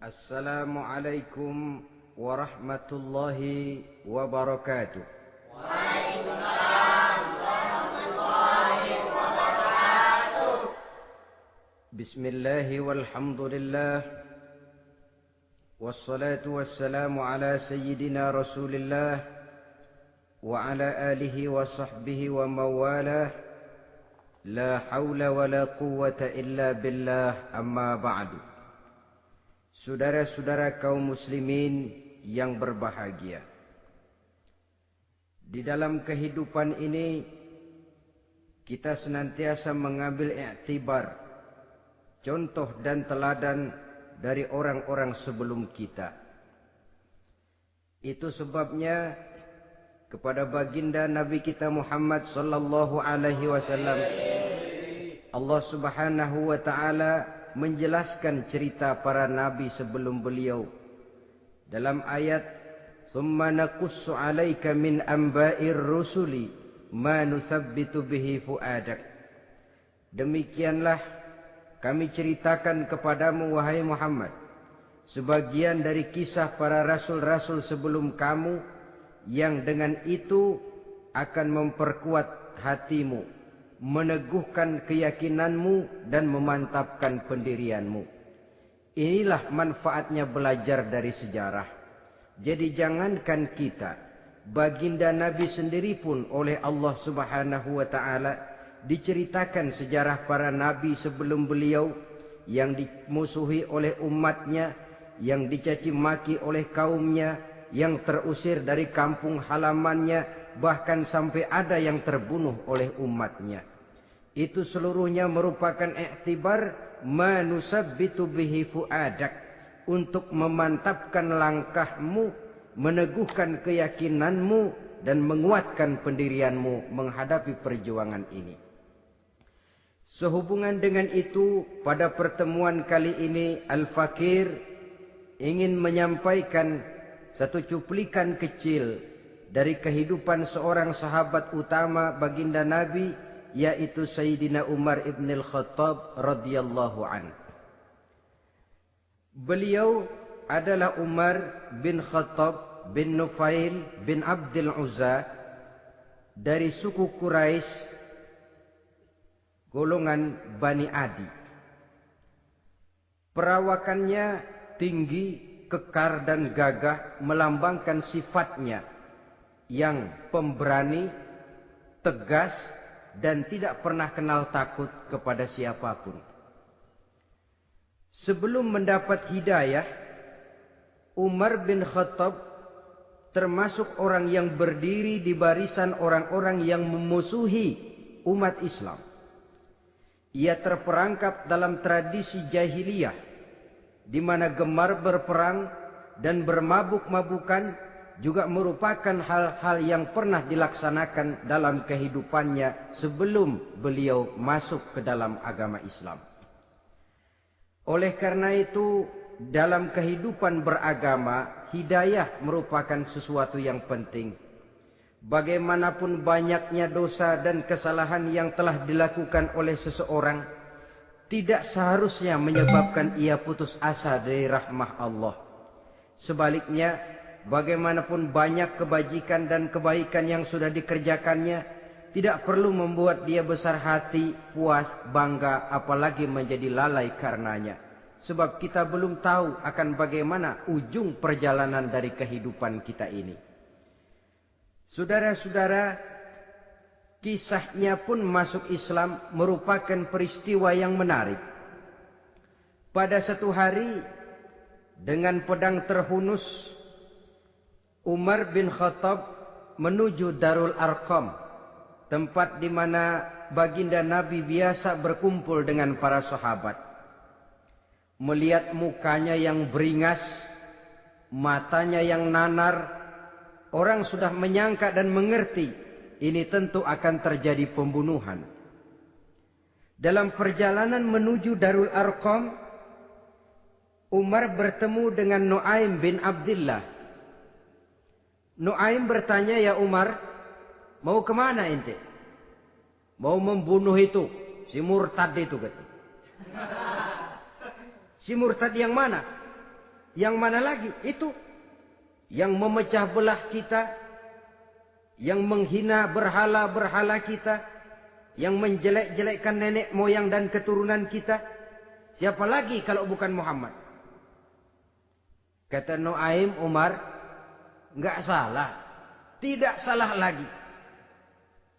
Assalamualaikum warahmatullahi wabarakatuh. Waalaikumsalam warahmatullahi wabarakatuh. Bismillahi walhamdulillah. Wassalatu wassalamu ala sayyidina Rasulillah wa ala alihi wa sahbihi wa mawalah. La hawla wa la quwwata illa billah, amma ba'du. Saudara-saudara kaum muslimin yang berbahagia, di dalam kehidupan ini kita senantiasa mengambil iktibar, contoh dan teladan dari orang-orang sebelum kita. Itu sebabnya kepada baginda Nabi kita Muhammad sallallahu alaihi wasallam Allah Subhanahu wa taala menjelaskan cerita para nabi sebelum beliau dalam ayat "Tsumma naqussu 'alaika min amba'ir rusuli ma nusabbitu bihi fu'adak." Demikianlah kami ceritakan kepadamu wahai Muhammad sebagian dari kisah para rasul-rasul sebelum kamu yang dengan itu akan memperkuat hatimu, meneguhkan keyakinanmu dan memantapkan pendirianmu. Inilah manfaatnya belajar dari sejarah. Jadi jangankan kita, baginda Nabi sendiri pun oleh Allah Subhanahu wa taala diceritakan sejarah para nabi sebelum beliau yang dimusuhi oleh umatnya, yang dicaci maki oleh kaumnya, yang terusir dari kampung halamannya, bahkan sampai ada yang terbunuh oleh umatnya. Itu seluruhnya merupakan iktibar manusabbitu bihi fu'adak, untuk memantapkan langkahmu, meneguhkan keyakinanmu dan menguatkan pendirianmu menghadapi perjuangan ini. Sehubungan dengan itu, pada pertemuan kali ini Al-Fakir ingin menyampaikan satu cuplikan kecil dari kehidupan seorang sahabat utama baginda Nabi, yaitu Sayyidina Umar ibn al-Khattab radhiyallahu an. Beliau adalah Umar bin Khattab bin Nufail bin Abdul Uzza dari suku Quraisy, golongan Bani Adi. Perawakannya tinggi, kekar dan gagah, melambangkan sifatnya yang pemberani, tegas, dan tidak pernah kenal takut kepada siapapun. Sebelum mendapat hidayah, Umar bin Khattab termasuk orang yang berdiri di barisan orang-orang yang memusuhi umat Islam. Ia terperangkap dalam tradisi jahiliyah, di mana gemar berperang dan bermabuk-mabukan juga merupakan hal-hal yang pernah dilaksanakan dalam kehidupannya sebelum beliau masuk ke dalam agama Islam. Oleh karena itu, dalam kehidupan beragama, hidayah merupakan sesuatu yang penting. Bagaimanapun banyaknya dosa dan kesalahan yang telah dilakukan oleh seseorang, tidak seharusnya menyebabkan ia putus asa dari rahmah Allah. Sebaliknya, bagaimanapun banyak kebajikan dan kebaikan yang sudah dikerjakannya, tidak perlu membuat dia besar hati, puas, bangga, apalagi menjadi lalai karenanya. Sebab kita belum tahu akan bagaimana ujung perjalanan dari kehidupan kita ini. Saudara-saudara, kisahnya pun masuk Islam merupakan peristiwa yang menarik. Pada satu hari dengan pedang terhunus, Umar bin Khattab menuju Darul Arqam, tempat di mana baginda Nabi biasa berkumpul dengan para sahabat. Melihat mukanya yang beringas, matanya yang nanar, orang sudah menyangka dan mengerti ini tentu akan terjadi pembunuhan. Dalam perjalanan menuju Darul Arqam, Umar bertemu dengan Nuaim bin Abdullah. Nuaim bertanya, "Ya Umar, mau kemana ente?" "Mau membunuh itu, si murtad itu," kata. "Si murtad yang mana?" "Yang mana lagi? Itu yang memecah belah kita, yang menghina berhala-berhala kita, yang menjelek-jelekkan nenek moyang dan keturunan kita. Siapa lagi kalau bukan Muhammad?" Kata Nuaim, "Umar, enggak salah. Tidak salah lagi."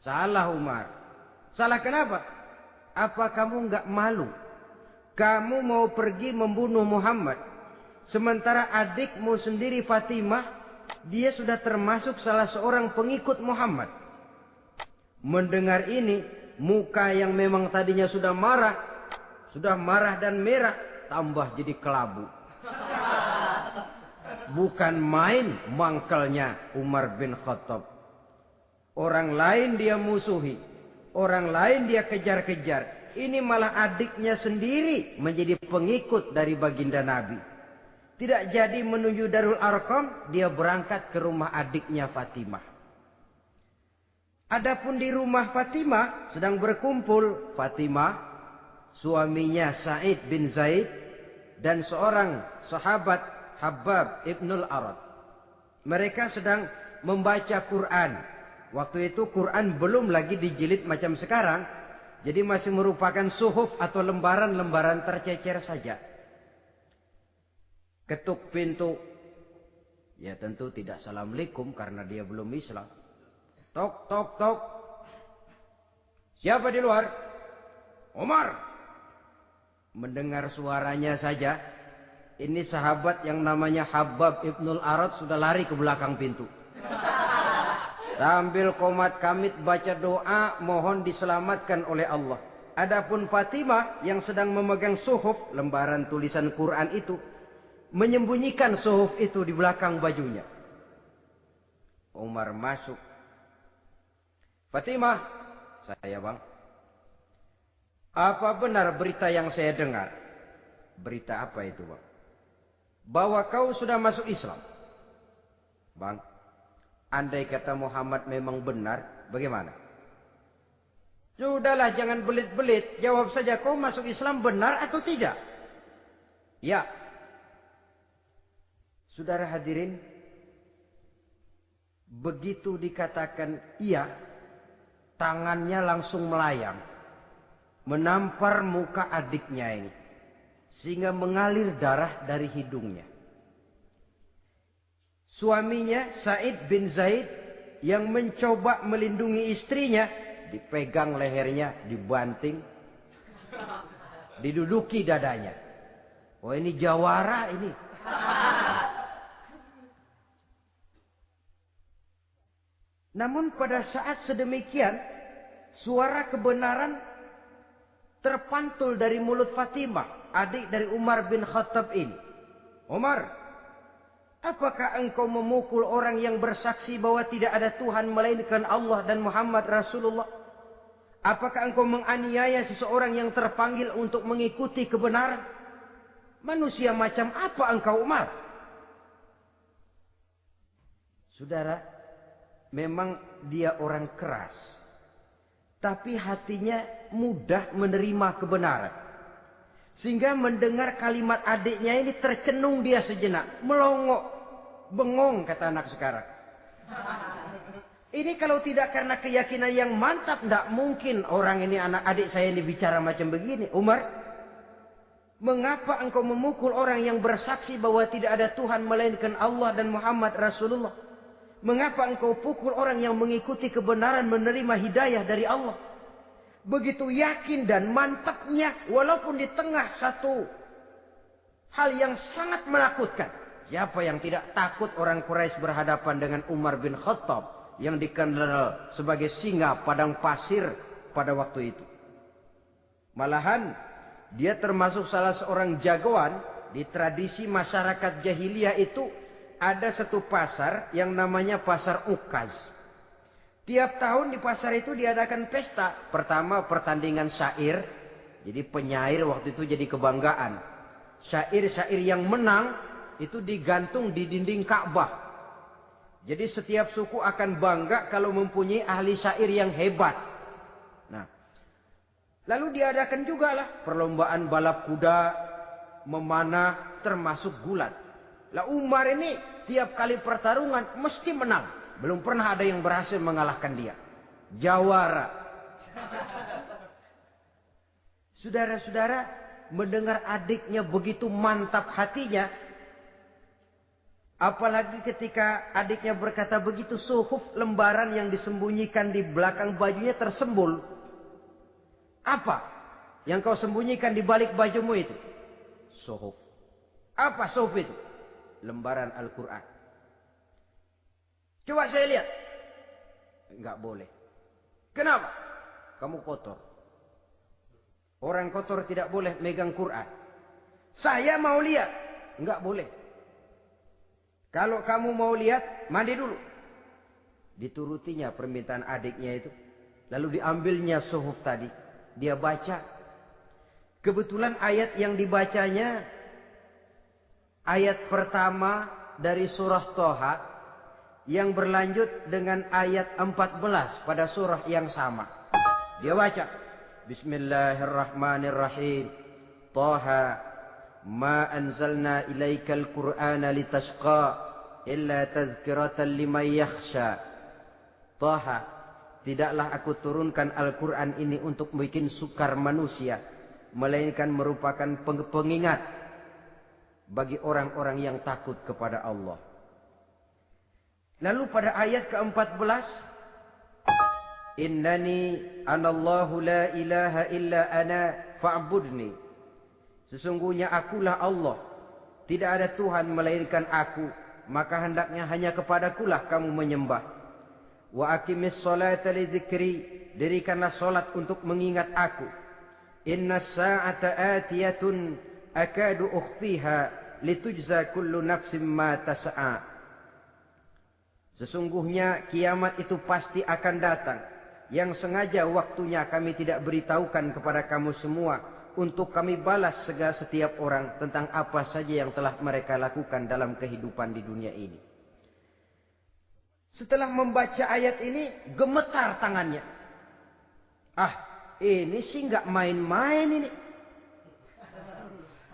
"Salah Umar." "Salah kenapa? Apa kamu enggak malu? Kamu mau pergi membunuh Muhammad, sementara adikmu sendiri Fatimah, dia sudah termasuk salah seorang pengikut Muhammad." Mendengar ini, muka yang memang tadinya sudah marah dan merah, tambah jadi kelabu. Bukan main mangkelnya Umar bin Khattab. Orang lain dia musuhi, orang lain dia kejar-kejar. Ini malah adiknya sendiri menjadi pengikut dari baginda Nabi. Tidak jadi menuju Darul Arqam, dia berangkat ke rumah adiknya Fatimah. Adapun di rumah Fatimah sedang berkumpul Fatimah, suaminya Sa'id bin Zaid, dan seorang sahabat Habbab ibnul Arad. Mereka sedang membaca Quran. Waktu itu Quran belum lagi dijilid macam sekarang, jadi masih merupakan suhuf atau lembaran-lembaran tercecer saja. Ketuk pintu. Ya tentu tidak assalamualaikum karena dia belum Islam. Tok, tok, tok. "Siapa di luar?" "Umar." Mendengar suaranya saja, ini sahabat yang namanya Habbab ibnul Arad sudah lari ke belakang pintu. Sambil komat kamit baca doa mohon diselamatkan oleh Allah. Adapun Fatimah yang sedang memegang suhuf, lembaran tulisan Quran itu, menyembunyikan suhuf itu di belakang bajunya. Umar masuk. "Fatimah." "Saya bang." "Apa benar berita yang saya dengar?" "Berita apa itu bang?" "Bahwa kau sudah masuk Islam." "Bang, andai kata Muhammad memang benar, bagaimana?" "Sudahlah jangan belit-belit, jawab saja kau masuk Islam benar atau tidak?" "Ya." Saudara hadirin, begitu dikatakan iya, tangannya langsung melayang, menampar muka adiknya ini, sehingga mengalir darah dari hidungnya. Suaminya Sa'id bin Zaid yang mencoba melindungi istrinya, dipegang lehernya, dibanting, diduduki dadanya. Oh ini jawara ini. Namun pada saat sedemikian, suara kebenaran terpantul dari mulut Fatimah, adik dari Umar bin Khattab ini. "Umar, apakah engkau memukul orang yang bersaksi bahwa tidak ada Tuhan melainkan Allah dan Muhammad Rasulullah? Apakah engkau menganiaya seseorang yang terpanggil untuk mengikuti kebenaran? Manusia macam apa engkau, Umar?" Saudara, memang dia orang keras, tapi hatinya mudah menerima kebenaran. Sehingga mendengar kalimat adiknya ini tercenung dia sejenak. Melongo, bengong kata anak sekarang. Ini kalau tidak karena keyakinan yang mantap, tidak mungkin orang ini, anak adik saya ini bicara macam begini. "Umar, mengapa engkau memukul orang yang bersaksi bahwa tidak ada Tuhan melainkan Allah dan Muhammad Rasulullah? Mengapa engkau pukul orang yang mengikuti kebenaran menerima hidayah dari Allah? Begitu yakin dan mantapnya walaupun di tengah satu hal yang sangat menakutkan. Siapa yang tidak takut orang Quraisy berhadapan dengan Umar bin Khattab yang dikenal sebagai singa padang pasir pada waktu itu. Malahan dia termasuk salah seorang jagoan di tradisi masyarakat jahiliyah itu. Ada satu pasar yang namanya pasar Ukaz. Tiap tahun di pasar itu diadakan pesta. Pertama pertandingan syair. Jadi penyair waktu itu jadi kebanggaan. Syair-syair yang menang itu digantung di dinding Ka'bah. Jadi setiap suku akan bangga kalau mempunyai ahli syair yang hebat. Nah, lalu diadakan juga lah perlombaan balap kuda, memanah, termasuk gulat. Lah Umar ini tiap kali pertarungan mesti menang. Belum pernah ada yang berhasil mengalahkan dia. Jawara. Saudara-saudara, mendengar adiknya begitu mantap hatinya. Apalagi ketika adiknya berkata begitu, suhuf lembaran yang disembunyikan di belakang bajunya tersembul. Apa yang kau sembunyikan di balik bajumu itu? Suhuf. Apa suhuf itu? Lembaran Al-Quran. Coba saya lihat. Enggak boleh. Kenapa? Kamu kotor. Orang kotor tidak boleh megang Quran. Saya mau lihat. Enggak boleh. Kalau kamu mau lihat, mandi dulu. Diturutinya permintaan adiknya itu. Lalu diambilnya suhuf tadi. Dia baca. Kebetulan ayat yang dibacanya ayat pertama dari surah Toha yang berlanjut dengan ayat 14 pada surah yang sama. Dia baca, Bismillahirrahmanirrahim. Toha, ma anzalna ilaikal Qur'ana litashqa illa tazkiratan liman yakhsha. Toha, tidaklah aku turunkan Al-Quran ini untuk bikin sukar manusia, melainkan merupakan pengingat bagi orang-orang yang takut kepada Allah. Lalu pada ayat ke-14, Innani anallahu la ilaha illa ana fa'budni. Sesungguhnya akulah Allah, tidak ada Tuhan melainkan aku, maka hendaknya hanya kepadakulah kamu menyembah. Wa aqimis salata li dzikri, dirikanlah salat untuk mengingat aku. Inna sa'ata atiyatun akadu ukhfiha litujza kullu nafsin ma tas'a. Sesungguhnya kiamat itu pasti akan datang, yang sengaja waktunya kami tidak beritahukan kepada kamu semua, untuk kami balas segala setiap orang tentang apa saja yang telah mereka lakukan dalam kehidupan di dunia ini. Setelah membaca ayat ini, gemetar tangannya. Ini sih nggak main-main ini.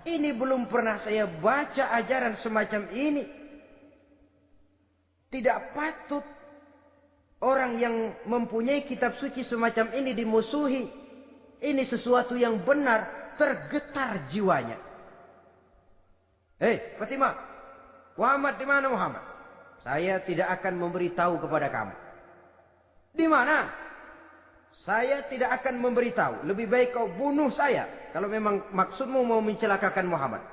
Ini belum pernah saya baca ajaran semacam ini. Tidak patut orang yang mempunyai kitab suci semacam ini dimusuhi. Ini sesuatu yang benar, tergetar jiwanya. Hei, Fatimah, Muhammad di mana Muhammad? Saya tidak akan memberitahu kepada kamu. Di mana? Saya tidak akan memberitahu. Lebih baik kau bunuh saya kalau memang maksudmu mau mencelakakan Muhammad.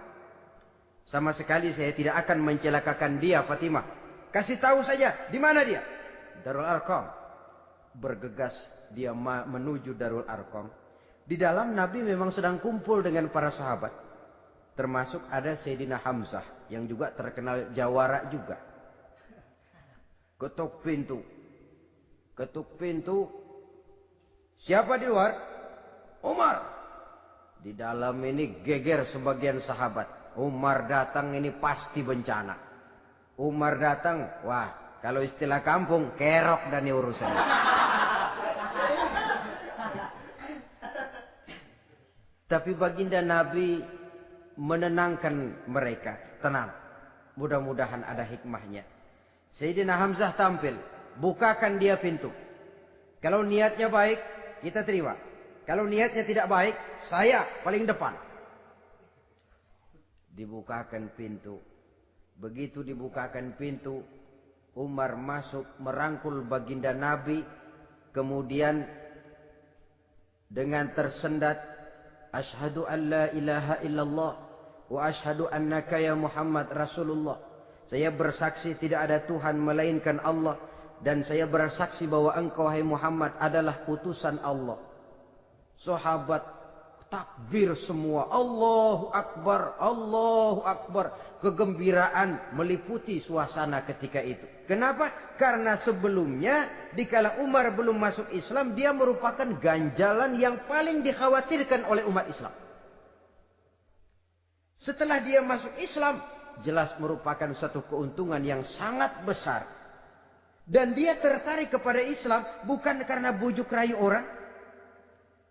Sama sekali saya tidak akan mencelakakan dia, Fatimah. Kasih tahu saja, di mana dia? Darul Arqam. Bergegas dia menuju Darul Arqam. Di dalam Nabi memang sedang kumpul dengan para sahabat. Termasuk ada Sayyidina Hamzah yang juga terkenal jawara juga. Ketuk pintu. Ketuk pintu. Siapa di luar? Umar. Di dalam ini geger sebagian sahabat. Umar datang ini pasti bencana. Umar datang, wah, kalau istilah kampung, kerok dan urusan. Tapi baginda Nabi menenangkan mereka. Tenang, mudah-mudahan ada hikmahnya. Sayyidina Hamzah tampil, bukakan dia pintu. Kalau niatnya baik, kita terima. Kalau niatnya tidak baik, saya paling depan. Dibukakan pintu. Begitu dibukakan pintu, Umar masuk merangkul baginda Nabi, kemudian dengan tersendat, asyhadu an la ilaha illallah wa asyhadu annaka ya Muhammad Rasulullah. Saya bersaksi tidak ada Tuhan melainkan Allah, dan saya bersaksi bahwa engkau hai Muhammad adalah utusan Allah. Sahabat takbir semua, Allahu Akbar, Allahu Akbar. Kegembiraan meliputi suasana ketika itu. Kenapa? Karena sebelumnya dikala Umar belum masuk Islam, dia merupakan ganjalan yang paling dikhawatirkan oleh umat Islam. Setelah dia masuk Islam, jelas merupakan satu keuntungan yang sangat besar. Dan dia tertarik kepada Islam bukan karena bujuk rayu orang,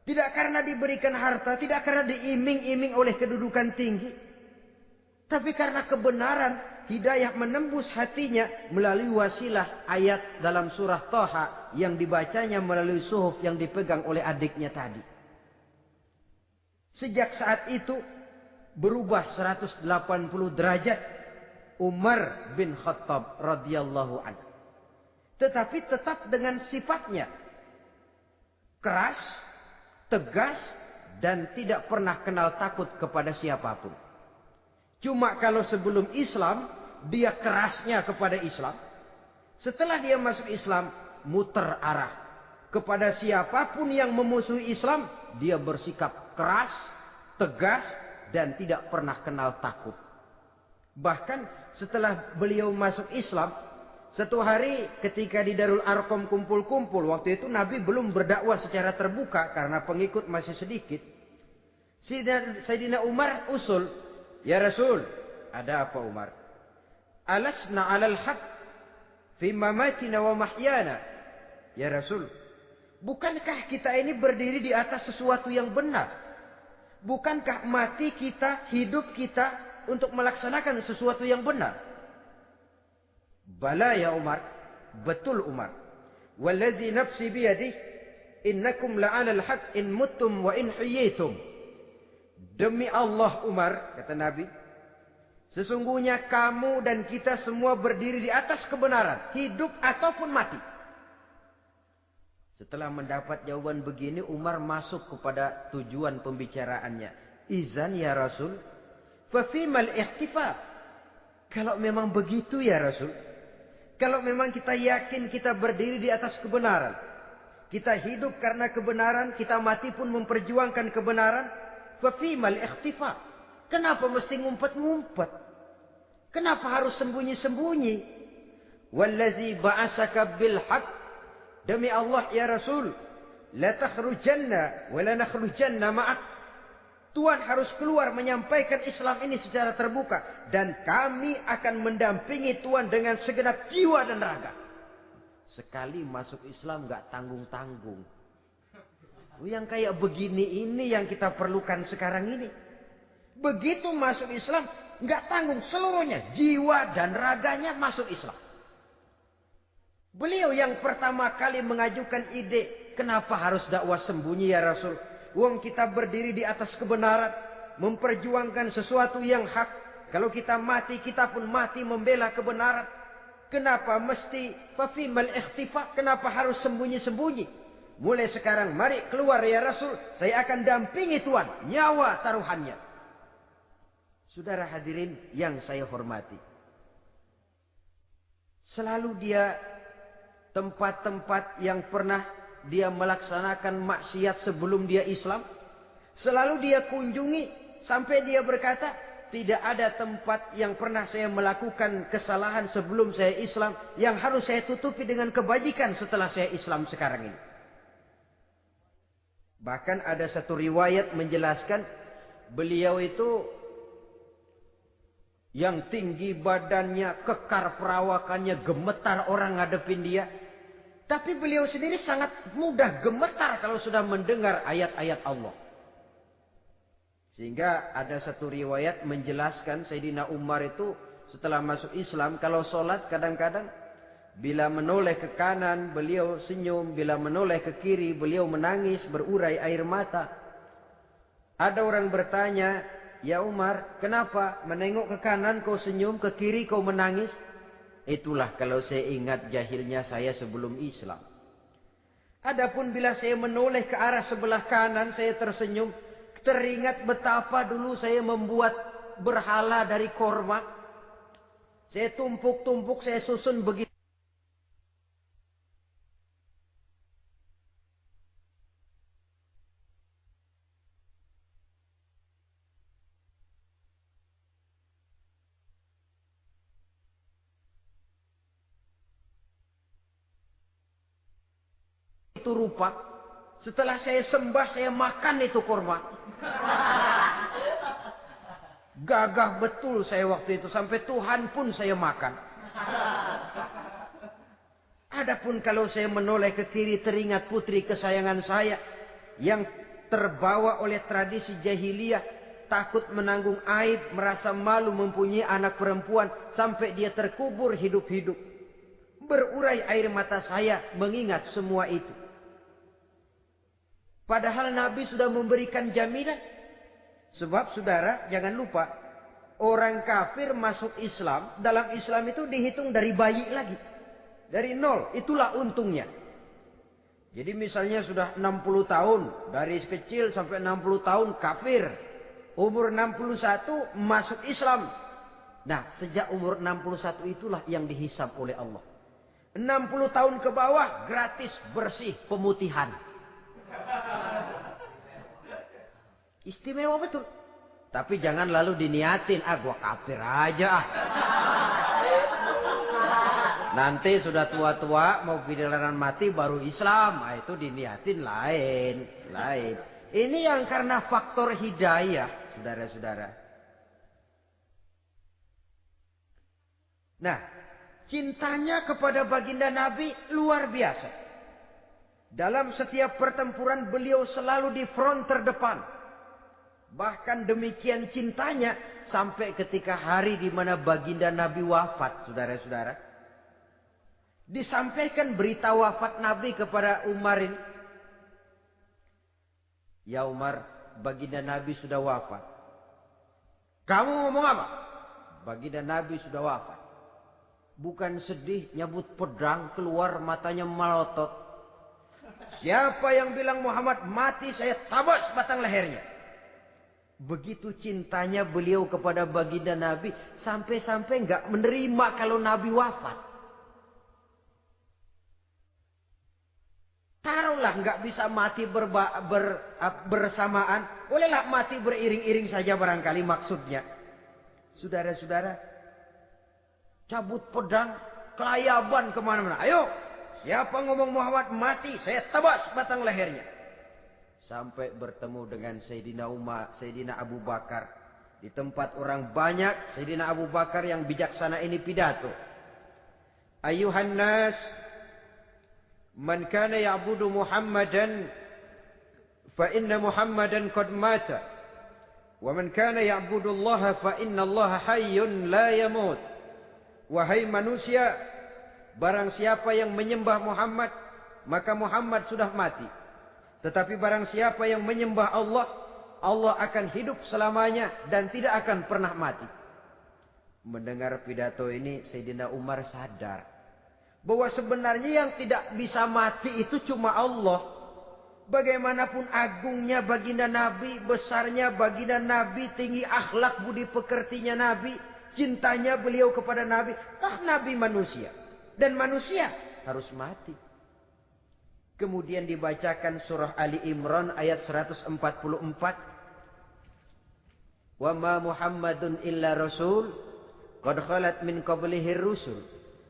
tidak karena diberikan harta, tidak karena diiming-iming oleh kedudukan tinggi, tapi karena kebenaran, hidayah menembus hatinya melalui wasilah ayat dalam surah Thaha yang dibacanya melalui suhuf yang dipegang oleh adiknya tadi. Sejak saat itu berubah 180 derajat Umar bin Khattab radhiyallahu anhu. Tetapi tetap dengan sifatnya keras, tegas, dan tidak pernah kenal takut kepada siapapun. Cuma kalau sebelum Islam dia kerasnya kepada Islam, setelah dia masuk Islam muter arah. Kepada siapapun yang memusuhi Islam dia bersikap keras, tegas, dan tidak pernah kenal takut. Bahkan setelah beliau masuk Islam, satu hari ketika di Darul Arqam kumpul-kumpul, waktu itu Nabi belum berdakwah secara terbuka karena pengikut masih sedikit. Sayyidina Umar usul, ya Rasul, ada apa Umar? Alasna alal haq fi mamatina wa mahyana. Ya Rasul, bukankah kita ini berdiri di atas sesuatu yang benar? Bukankah mati kita, hidup kita untuk melaksanakan sesuatu yang benar? Bala ya Umar, betul Umar. Wallazi nafsi biyadih, innakum la'alal haq in muttum wa in huyitum. Demi Allah Umar, kata Nabi, sesungguhnya kamu dan kita semua berdiri di atas kebenaran, hidup ataupun mati. Setelah mendapat jawaban begini, Umar masuk kepada tujuan pembicaraannya. Izan ya Rasul, fa fimal ikhtifa. Kalau memang begitu ya Rasul, kalau memang kita yakin kita berdiri di atas kebenaran, kita hidup karena kebenaran, kita mati pun memperjuangkan kebenaran, fa fimal ikhtifa. Kenapa mesti ngumpet-ngumpet? Kenapa harus sembunyi-sembunyi? Wallazi ba'asaka bil haqq, demi Allah ya Rasul, la takhrujanna wa la nakhrujanna ma'ak. Tuhan harus keluar menyampaikan Islam ini secara terbuka, dan kami akan mendampingi Tuhan dengan segenap jiwa dan raga. Sekali masuk Islam gak tanggung-tanggung. Yang kayak begini ini yang kita perlukan sekarang ini. Begitu masuk Islam gak tanggung seluruhnya, jiwa dan raganya masuk Islam. Beliau yang pertama kali mengajukan ide, kenapa harus dakwah sembunyi ya Rasul? Wong kita berdiri di atas kebenaran, memperjuangkan sesuatu yang hak. Kalau kita mati, kita pun mati membela kebenaran. Kenapa mesti fafimal ikhtifa? Kenapa harus sembunyi-sembunyi? Mulai sekarang mari keluar ya Rasul, saya akan dampingi Tuhan, nyawa taruhannya. Saudara hadirin yang saya hormati, selalu dia tempat-tempat yang pernah dia melaksanakan maksiat sebelum dia Islam, selalu dia kunjungi sampai dia berkata, tidak ada tempat yang pernah saya melakukan kesalahan sebelum saya Islam yang harus saya tutupi dengan kebajikan setelah saya Islam sekarang ini. Bahkan ada satu riwayat menjelaskan beliau itu yang tinggi badannya, kekar perawakannya, gemetar orang ngadepin dia. Tapi beliau sendiri sangat mudah gemetar kalau sudah mendengar ayat-ayat Allah. Sehingga ada satu riwayat menjelaskan Sayyidina Umar itu setelah masuk Islam, kalau sholat kadang-kadang bila menoleh ke kanan beliau senyum, bila menoleh ke kiri beliau menangis berurai air mata. Ada orang bertanya, ya Umar, kenapa menengok ke kanan kau senyum, ke kiri kau menangis? Itulah kalau saya ingat jahilnya saya sebelum Islam. Adapun bila saya menoleh ke arah sebelah kanan, saya tersenyum. Teringat betapa dulu saya membuat berhala dari korma. Saya tumpuk-tumpuk, saya susun begitu. Itu rupa. Setelah saya sembah, saya makan itu korma. Gagah betul saya waktu itu. Sampai Tuhan pun saya makan. Adapun kalau saya menoleh ke kiri, teringat putri kesayangan saya yang terbawa oleh tradisi jahiliyah, takut menanggung aib, merasa malu mempunyai anak perempuan sampai dia terkubur hidup-hidup. Berurai air mata saya mengingat semua itu. Padahal Nabi sudah memberikan jaminan. Sebab saudara jangan lupa, orang kafir masuk Islam, dalam Islam itu dihitung dari bayi lagi. Dari nol, itulah untungnya. Jadi misalnya sudah 60 tahun, dari kecil sampai 60 tahun kafir. Umur 61 masuk Islam. Nah, sejak umur 61 itulah yang dihisab oleh Allah. 60 tahun ke bawah gratis bersih pemutihan. Istimewa betul. Tapi jangan lalu diniatin, gua kafir aja. Nanti sudah tua-tua mau giliran mati baru Islam. Itu diniatin lain. Ini yang karena faktor hidayah, saudara-saudara. Nah, cintanya kepada baginda Nabi luar biasa. Dalam setiap pertempuran beliau selalu di front terdepan. Bahkan demikian cintanya sampai ketika hari di mana baginda Nabi wafat, saudara-saudara. Disampaikan berita wafat Nabi kepada Umar ini. Ya Umar, baginda Nabi sudah wafat. Kamu ngomong apa? Baginda Nabi sudah wafat. Bukan sedih, nyabut pedang, keluar matanya melotot. Siapa yang bilang Muhammad mati, saya tabas batang lehernya. Begitu cintanya beliau kepada baginda Nabi, sampai-sampai nggak menerima kalau Nabi wafat. Taruhlah nggak bisa mati bersamaan, bolehlah mati beriring-iring saja barangkali maksudnya. Saudara-saudara, cabut pedang, kelayaban kemana-mana. Ayo, siapa ngomong Muhammad mati, saya tabas batang lehernya. Sampai bertemu dengan Sayyidina Umar, Sayyidina Abu Bakar. Di tempat orang banyak, Sayyidina Abu Bakar yang bijaksana ini pidato. Ayuhan nas, man kana ya'budu Muhammadan, fa inna Muhammadan qad mata. Wa man kana ya'budu Allah, fa inna Allah hayyun la yamut. Wahai manusia, barang siapa yang menyembah Muhammad, maka Muhammad sudah mati. Tetapi barang siapa yang menyembah Allah, Allah akan hidup selamanya dan tidak akan pernah mati. Mendengar pidato ini, Sayyidina Umar sadar bahwa sebenarnya yang tidak bisa mati itu cuma Allah. Bagaimanapun agungnya baginda Nabi, besarnya baginda Nabi, tinggi akhlak budi pekertinya Nabi, cintanya beliau kepada Nabi, toh Nabi manusia. Dan manusia harus mati. Kemudian dibacakan surah Ali Imran ayat 144. Wa ma Muhammadun illa rasul qad khalat min qablihi rusul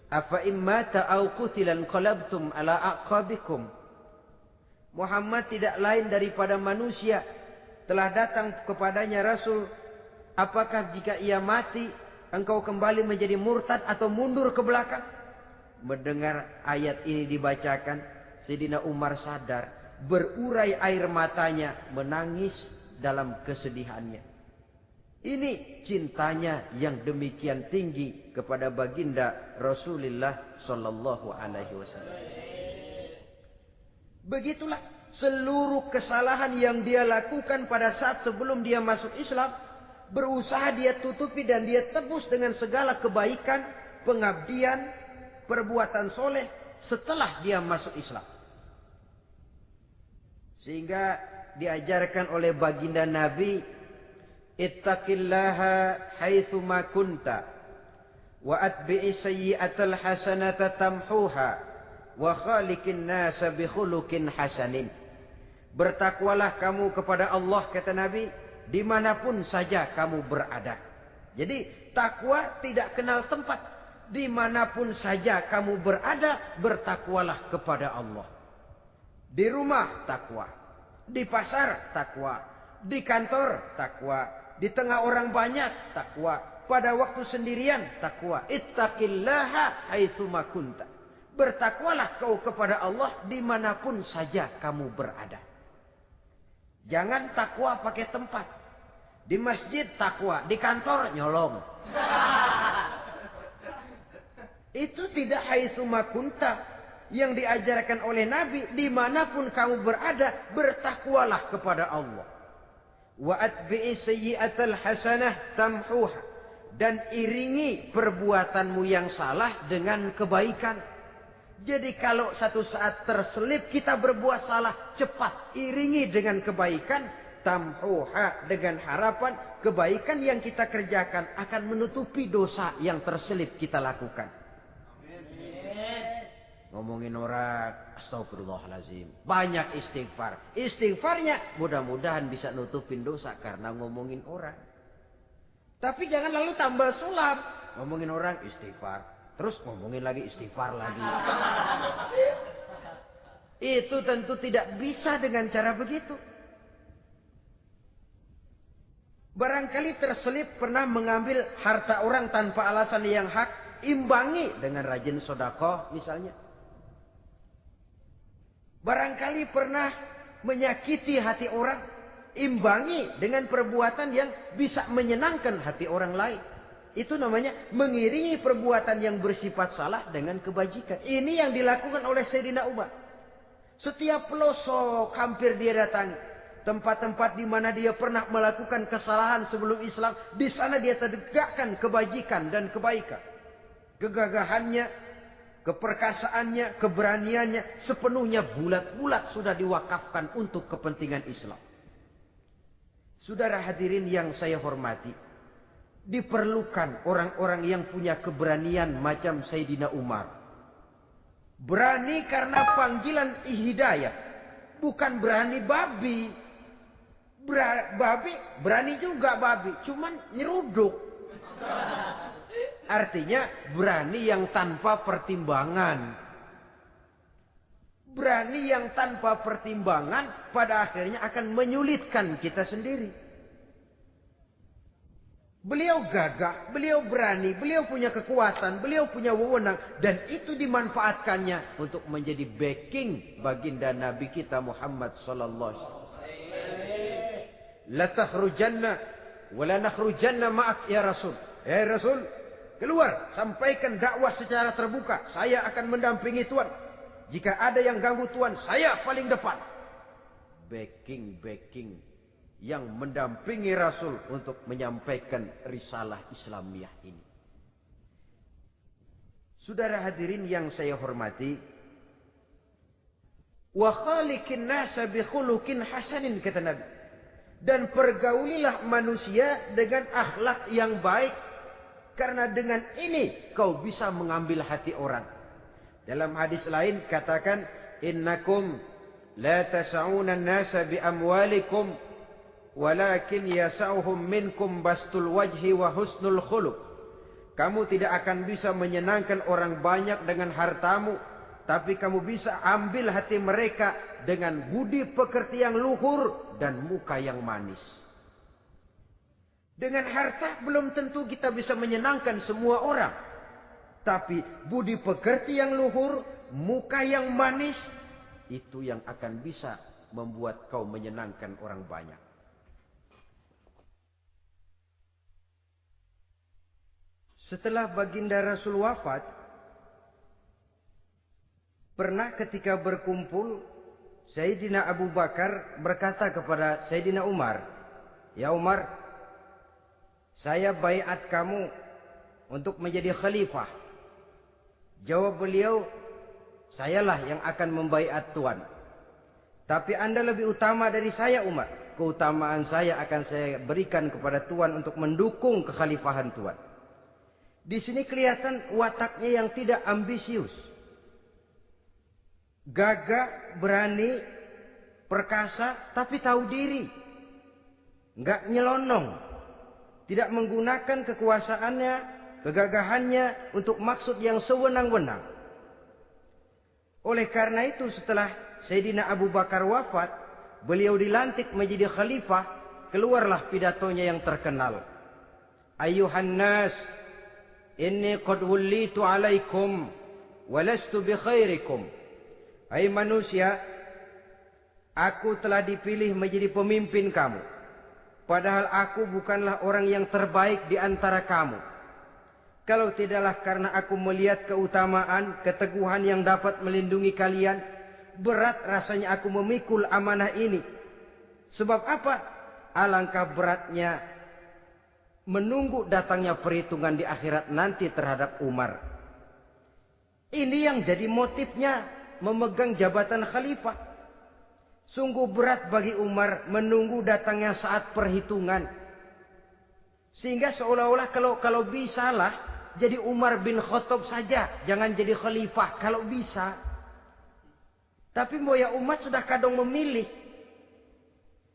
afa immata aw qutilan qalabtum ala aqabikum. Muhammad tidak lain daripada manusia, telah datang kepadanya rasul. Apakah jika ia mati engkau kembali menjadi murtad atau mundur ke belakang? Mendengar ayat ini dibacakan, Sayyidina Umar sadar, berurai air matanya, menangis dalam kesedihannya. Ini cintanya yang demikian tinggi kepada baginda Rasulullah sallallahu alaihi wasallam. Begitulah seluruh kesalahan yang dia lakukan pada saat sebelum dia masuk Islam, berusaha dia tutupi dan dia tebus dengan segala kebaikan pengabdian, perbuatan soleh setelah dia masuk Islam. Sehingga diajarkan oleh baginda Nabi, ittaqillaha haitsu ma kunta wa atbi'i sayyi'atal hasanata tamhuha wa khaliqin nasa bi khuluqin hasanin. Bertakwalah kamu kepada Allah, kata Nabi, dimanapun saja kamu berada. Jadi takwa tidak kenal tempat. Dimanapun saja kamu berada, bertakwalah kepada Allah. Di rumah takwa, di pasar takwa, di kantor takwa, di tengah orang banyak takwa, pada waktu sendirian takwa. Ittaqillaha haitsu ma kunta. Bertakwalah kau kepada Allah dimanapun saja kamu berada. Jangan takwa pakai tempat. Di masjid takwa, di kantor nyolong. Itu tidak haitsu ma kunta. Yang diajarkan oleh Nabi, dimanapun kamu berada, bertakwalah kepada Allah. Wa atbi'i sayyi'atal hasanah tamhuha. Dan iringi perbuatanmu yang salah dengan kebaikan. Jadi kalau satu saat terselip kita berbuat salah, cepat iringi dengan kebaikan. Tamhuha, dengan harapan kebaikan yang kita kerjakan akan menutupi dosa yang terselip kita lakukan. Ngomongin orang, astagfirullahalazim, banyak istighfar. Istighfarnya mudah-mudahan bisa nutupin dosa karena ngomongin orang. Tapi jangan lalu tambah sulap. Ngomongin orang istighfar, terus ngomongin lagi istighfar lagi. Itu tentu tidak bisa dengan cara begitu. Barangkali terselip pernah mengambil harta orang tanpa alasan yang hak, imbangi dengan rajin sedekah misalnya. Barangkali pernah menyakiti hati orang, imbangi dengan perbuatan yang bisa menyenangkan hati orang lain. Itu namanya mengiringi perbuatan yang bersifat salah dengan kebajikan. Ini yang dilakukan oleh Sayyidina Umar. Setiap pelosok hampir dia datangi. Tempat-tempat di mana dia pernah melakukan kesalahan sebelum Islam, di sana dia tegakkan kebajikan dan kebaikan. Kegagahannya, keperkasaannya, keberaniannya sepenuhnya bulat-bulat sudah diwakafkan untuk kepentingan Islam. Saudara hadirin yang saya hormati, diperlukan orang-orang yang punya keberanian macam Sayyidina Umar. Berani karena panggilan hidayah, bukan berani babi. Babi berani juga babi, cuman nyeruduk. Artinya berani yang tanpa pertimbangan. Berani yang tanpa pertimbangan pada akhirnya akan menyulitkan kita sendiri. Beliau gagah, beliau berani, beliau punya kekuatan, beliau punya wewenang. Dan itu dimanfaatkannya untuk menjadi backing baginda Nabi kita Muhammad sallallahu alaihi wasallam. La takhrujanna wa la nakhrujanna ma'ak ya Rasul. Ya Rasul, keluar, sampaikan dakwah secara terbuka. Saya akan mendampingi Tuhan. Jika ada yang ganggu Tuhan, saya paling depan. Backing yang mendampingi Rasul untuk menyampaikan risalah Islamiyah ini. Saudara hadirin yang saya hormati, wa khaliqin nasa bi khuluqin hasanin, kata Nabi. Dan pergaulilah manusia dengan akhlak yang baik. Karena dengan ini kau bisa mengambil hati orang. Dalam hadis lain katakan, innakum la tas'una an-nasa bi amwalikum walakin yas'uhum minkum bastul wajhi wa husnul khuluq. Kamu tidak akan bisa menyenangkan orang banyak dengan hartamu, tapi kamu bisa ambil hati mereka dengan budi pekerti yang luhur dan muka yang manis. Dengan harta belum tentu kita bisa menyenangkan semua orang. Tapi budi pekerti yang luhur, muka yang manis, itu yang akan bisa membuat kau menyenangkan orang banyak. Setelah baginda Rasul wafat, pernah ketika berkumpul, Sayyidina Abu Bakar berkata kepada Sayyidina Umar, "Ya Umar, saya baiat kamu untuk menjadi khalifah Jawab beliau, sayalah yang akan membaiat Tuan. Tapi Anda lebih utama dari saya Umar. Keutamaan saya akan saya berikan kepada Tuan untuk mendukung kekhalifahan Tuan. Di sini kelihatan wataknya yang tidak ambisius. Gagah, berani, perkasa, tapi tahu diri. Enggak nyelonong. Tidak menggunakan kekuasaannya, kegagahannya untuk maksud yang sewenang-wenang. Oleh karena itu setelah Sayyidina Abu Bakar wafat, beliau dilantik menjadi khalifah, keluarlah pidatonya yang terkenal. Ayuhan nas, inni qad wullitu alaikum walastu bi khairikum. Hai manusia, aku telah dipilih menjadi pemimpin kamu. Padahal aku bukanlah orang yang terbaik di antara kamu. Kalau tidaklah karena aku melihat keutamaan, keteguhan yang dapat melindungi kalian, berat rasanya aku memikul amanah ini. Sebab apa? Alangkah beratnya menunggu datangnya perhitungan di akhirat nanti terhadap Umar. Ini yang jadi motifnya memegang jabatan khalifah. Sungguh berat bagi Umar menunggu datangnya saat perhitungan. Sehingga seolah-olah kalau bisalah jadi Umar bin Khattab saja, jangan jadi khalifah kalau bisa. Tapi moya umat sudah kadang memilih.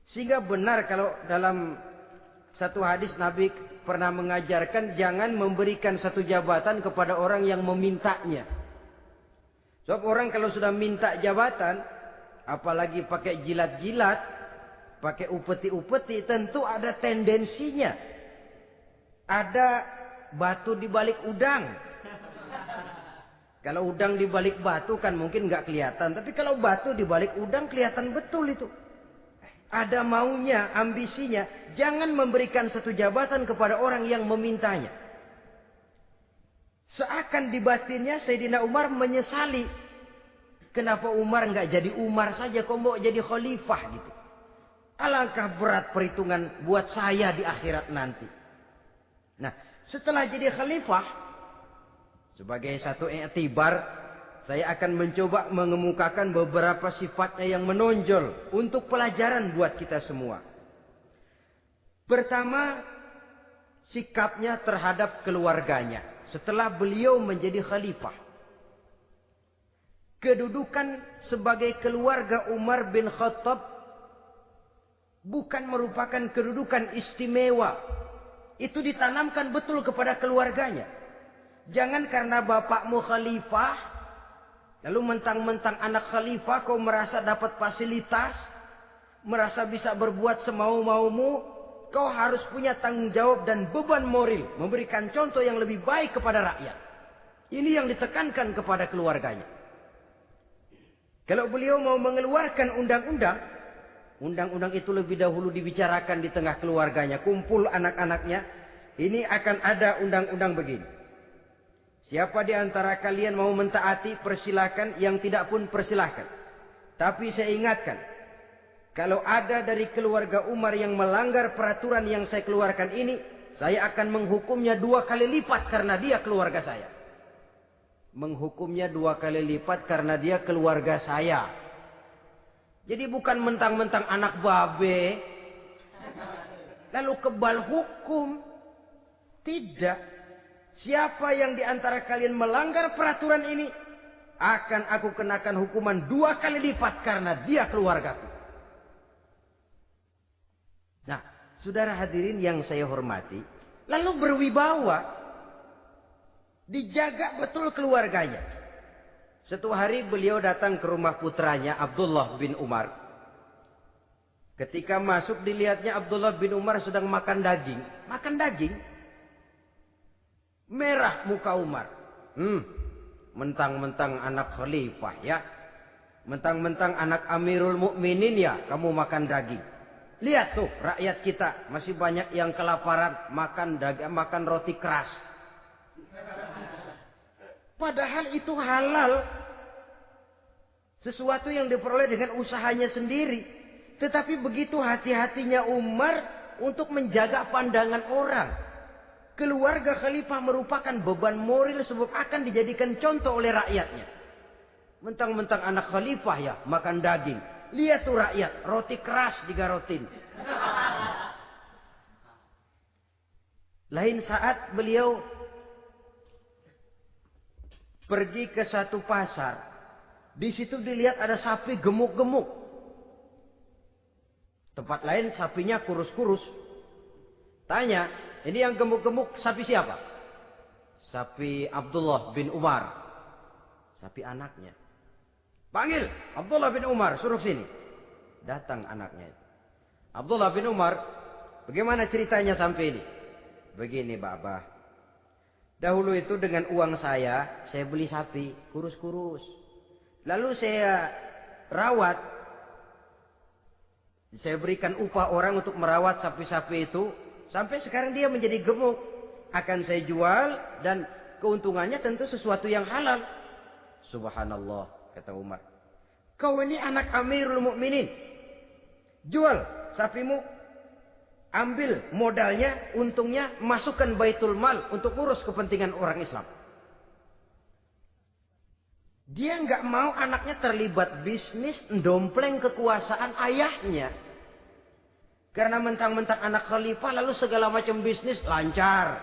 Sehingga benar kalau dalam satu hadis Nabi pernah mengajarkan jangan memberikan satu jabatan kepada orang yang memintanya. Sebab orang kalau sudah minta jabatan, apalagi pakai jilat-jilat, pakai upeti-upeti, tentu ada tendensinya. Ada batu di balik udang. Kalau udang di balik batu kan mungkin nggak kelihatan, tapi kalau batu di balik udang kelihatan betul itu. Ada maunya, ambisinya. Jangan memberikan satu jabatan kepada orang yang memintanya. Seakan di batinnya Sayyidina Umar menyesali. Kenapa Umar nggak jadi Umar saja, kok mau jadi khalifah gitu. Alangkah berat perhitungan buat saya di akhirat nanti. Nah, setelah jadi khalifah, sebagai satu iktibar, saya akan mencoba mengemukakan beberapa sifatnya yang menonjol untuk pelajaran buat kita semua. Pertama, sikapnya terhadap keluarganya setelah beliau menjadi khalifah. Kedudukan sebagai keluarga Umar bin Khattab bukan merupakan kedudukan istimewa. Itu ditanamkan betul kepada keluarganya. Jangan karena bapakmu khalifah, lalu mentang-mentang anak khalifah kau merasa dapat fasilitas, merasa bisa berbuat semau-maumu, kau harus punya tanggung jawab dan beban moral, memberikan contoh yang lebih baik kepada rakyat. Ini yang ditekankan kepada keluarganya. Kalau beliau mau mengeluarkan undang-undang, undang-undang itu lebih dahulu dibicarakan di tengah keluarganya, kumpul anak-anaknya, ini akan ada undang-undang begini. Siapa di antara kalian mau mentaati, persilakan, yang tidak pun persilakan. Tapi saya ingatkan, kalau ada dari keluarga Umar yang melanggar peraturan yang saya keluarkan ini, saya akan menghukumnya 2 kali lipat karena dia keluarga saya. Menghukumnya 2 kali lipat karena dia keluarga saya. Jadi bukan mentang-mentang anak babe, lalu kebal hukum. Tidak. Siapa yang di antara kalian melanggar peraturan ini, akan aku kenakan hukuman 2 kali lipat karena dia keluargaku. Nah, saudara hadirin yang saya hormati, lalu berwibawa. Dijaga betul keluarganya. Suatu hari beliau datang ke rumah putranya Abdullah bin Umar. Ketika masuk dilihatnya Abdullah bin Umar sedang makan daging. Makan daging. Merah muka Umar. Mentang-mentang anak khalifah ya. Mentang-mentang anak Amirul Mukminin ya kamu makan daging. Lihat tuh rakyat kita masih banyak yang kelaparan makan daging, makan roti keras. Padahal itu halal. Sesuatu yang diperoleh dengan usahanya sendiri. Tetapi begitu hati-hatinya Umar untuk menjaga pandangan orang. Keluarga khalifah merupakan beban moral sebab akan dijadikan contoh oleh rakyatnya. Mentang-mentang anak khalifah ya makan daging. Lihat tuh rakyat, roti keras digarotin. Lain saat beliau pergi ke satu pasar. Di situ dilihat ada sapi gemuk-gemuk. Tempat lain sapinya kurus-kurus. Tanya, ini yang gemuk-gemuk sapi siapa? Sapi Abdullah bin Umar. Sapi anaknya. Panggil Abdullah bin Umar, suruh sini. Datang anaknya. Abdullah bin Umar, bagaimana ceritanya sampai ini? Begini, Bapak. Dahulu itu dengan uang saya beli sapi kurus-kurus. Lalu saya rawat. Saya berikan upah orang untuk merawat sapi-sapi itu. Sampai sekarang dia menjadi gemuk. Akan saya jual dan keuntungannya tentu sesuatu yang halal. Subhanallah, kata Umar. Kau ini anak Amirul Mukminin. Jual sapimu. Ambil modalnya, untungnya, masukkan baitul mal untuk urus kepentingan orang Islam. Dia nggak mau anaknya terlibat bisnis, ndompleng kekuasaan ayahnya. Karena mentang-mentang anak khalifah lalu segala macam bisnis lancar.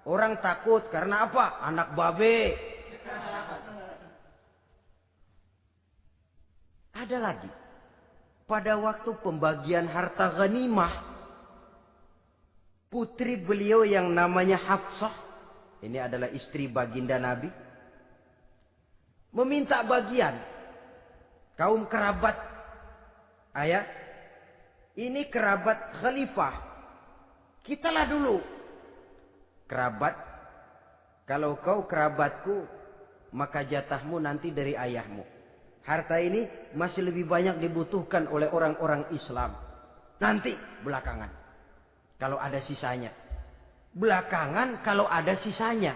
Orang takut karena apa? Anak babe. Ada lagi. Pada waktu pembagian harta ghanimah, putri beliau yang namanya Hafsah, ini adalah istri baginda Nabi, meminta bagian. Kaum kerabat ayah, ini kerabat khalifah, kitalah dulu kerabat. Kalau kau kerabatku, maka jatahmu nanti dari ayahmu. Harta ini masih lebih banyak dibutuhkan oleh orang-orang Islam. Nanti belakangan, kalau ada sisanya. Belakangan kalau ada sisanya.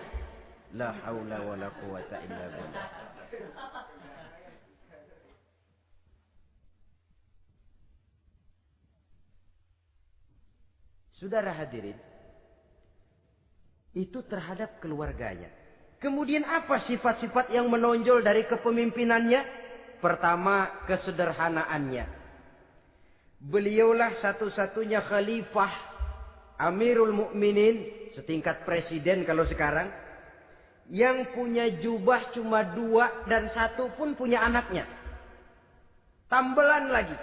La haula wala quwata illa billah. Saudara hadirin, itu terhadap keluarganya. Kemudian apa sifat-sifat yang menonjol dari kepemimpinannya? Pertama, kesederhanaannya. Beliaulah satu-satunya khalifah Amirul Mukminin, setingkat presiden kalau sekarang, yang punya jubah cuma 2 dan 1 pun punya anaknya. Tambelan lagi.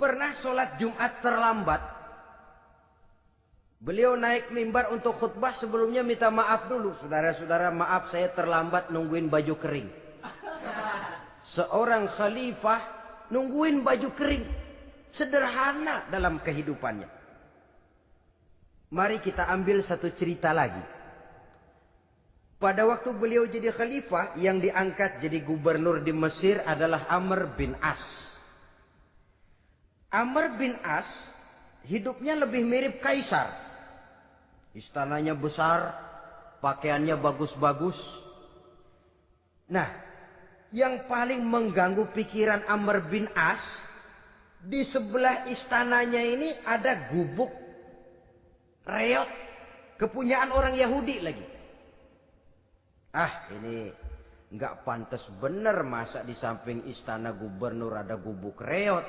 Pernah sholat Jumat terlambat. Beliau naik mimbar untuk khutbah, sebelumnya minta maaf dulu. Saudara-saudara, maaf saya terlambat nungguin baju kering. Seorang khalifah nungguin baju kering. Sederhana dalam kehidupannya. Mari kita ambil satu cerita lagi. Pada waktu beliau jadi khalifah, yang diangkat jadi gubernur di Mesir adalah Amr bin As. Amr bin As hidupnya lebih mirip kaisar. Istananya besar, pakaiannya bagus-bagus. Nah, yang paling mengganggu pikiran Amr bin As, di sebelah istananya ini ada gubuk reot, kepunyaan orang Yahudi lagi. Ah, ini nggak pantas bener, masa di samping istana gubernur ada gubuk reot.